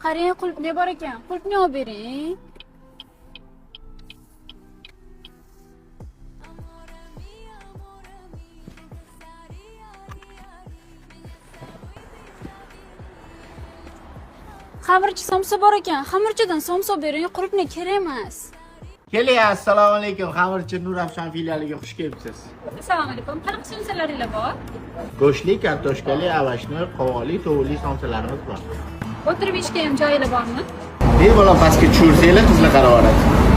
Qarang, qulpni bor ekan. Qulpni olib bering. Xamirchi somsa bor ekan. Xamirchidan somsa bering, qulpni kerak emas. Keling, assalomu alaykum. Xamirchi Nurafshon filialiga xush kelibsiz. Assalomu alaykum. Qanaqa somsalaringiz bor? Go'shtli, kartoshkali, avashni, qovoqli, tovuqli somsalarimiz bor. O'tirib ichga ham joylar bormi? Bemalol pastga tushirsangiz qizni qarab oladi.